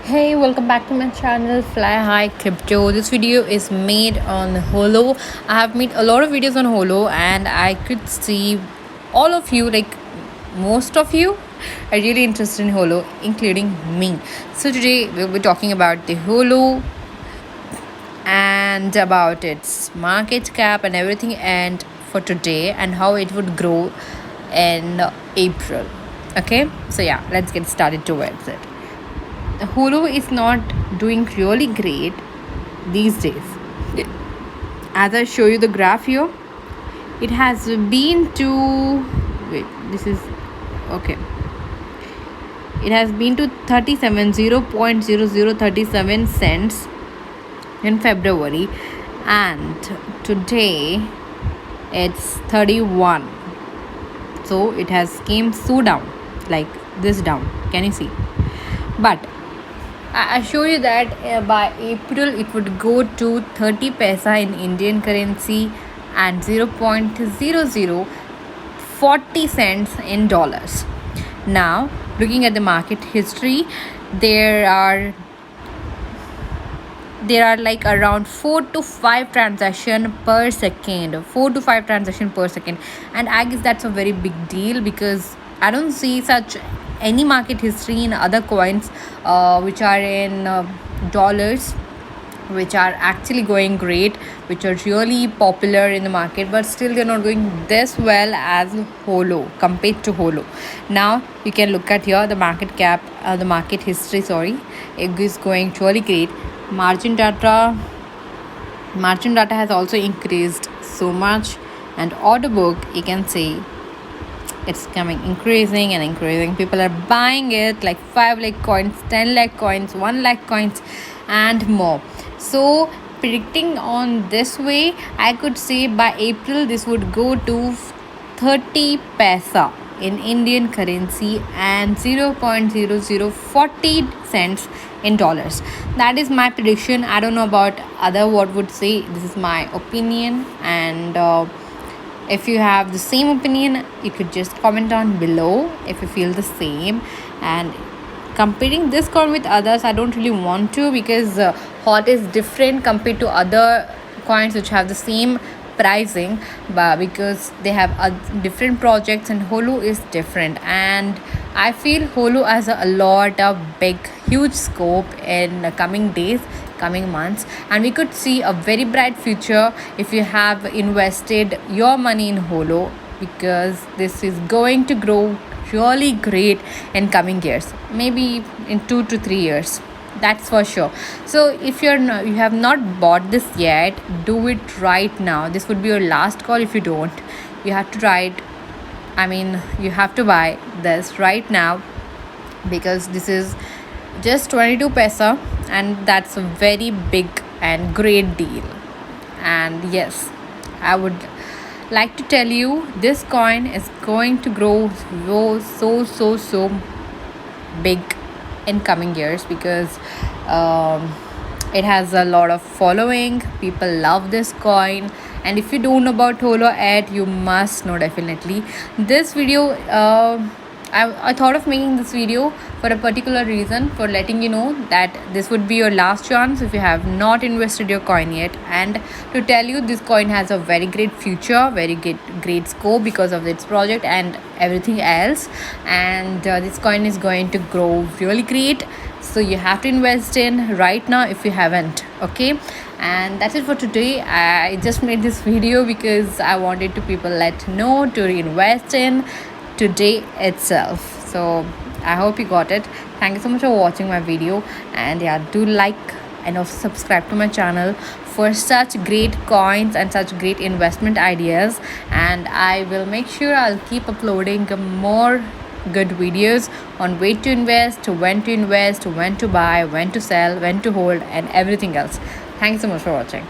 Hey, welcome back to my channel Fly High Crypto. This video is made on Holo. I have made a lot of videos on Holo and I could see all of you, like most of you, are really interested in Holo, including me. So today we'll be talking about the Holo and about its market cap and everything, and for today and how it would grow in April. Okay, so yeah, let's get started towards it. Hulu is not doing really great these days. As I show you the graph here, it has been to wait. This is okay. It has been to 37 0.0037 cents in February, and today it's 31. So it has came so down, like this down. Can you see? But I show you that by April it would go to 30 paisa in Indian currency and 0.0040 cents in dollars. Now, looking at the market history, there are like around 4 to 5 transaction per second, and I guess that's a very big deal because I don't see such any market history in other coins which are in dollars, which are actually going great, which are really popular in the market, but still they're not going this well as Holo compared to Holo. Now you can look at here the market cap, the market history, sorry, it is going really great. Margin data has also increased so much, and order book, you can see it's coming increasing and increasing. People are buying it like 5 lakh coins, 10 lakh coins, 1 lakh coins, and more. So predicting on this way, I could say by April this would go to 30 paisa in Indian currency and 0.0040 cents in dollars. That is my prediction. I don't know about other what would say. This is my opinion, and if you have the same opinion, you could just comment on below if you feel the same. And comparing this coin with others, I don't really want to, because hot is different compared to other coins which have the same pricing, but because they have different projects, and Holo is different, and I feel Holo has a lot of big huge scope in the coming days, coming months, and we could see a very bright future if you have invested your money in Holo, because this is going to grow really great in coming years, maybe in 2 to 3 years, that's for sure. So if you have not bought this yet, do it right now. This would be your last call. If you don't, you have to try it. I mean, you have to buy this right now, because this is just 22 paisa, and that's a very big and great deal. And yes, I would like to tell you, this coin is going to grow so big in coming years, because it has a lot of following. People love this coin, and if you don't know about Holo yet, you must know definitely. This video, I thought of making this video for a particular reason, for letting you know that this would be your last chance if you have not invested your coin yet, and to tell you this coin has a very great future, very great scope because of its project and everything else, and this coin is going to grow really great. So you have to invest in right now if you haven't. Okay, and that's it for today. I just made this video because I wanted to people let know to invest in today itself. So I hope you got it. Thank you so much for watching my video, and yeah, do like and also subscribe to my channel for such great coins and such great investment ideas, and I will make sure I'll keep uploading more good videos on where to invest, when to invest, when to buy, when to sell, when to hold, and everything else. Thank you so much for watching.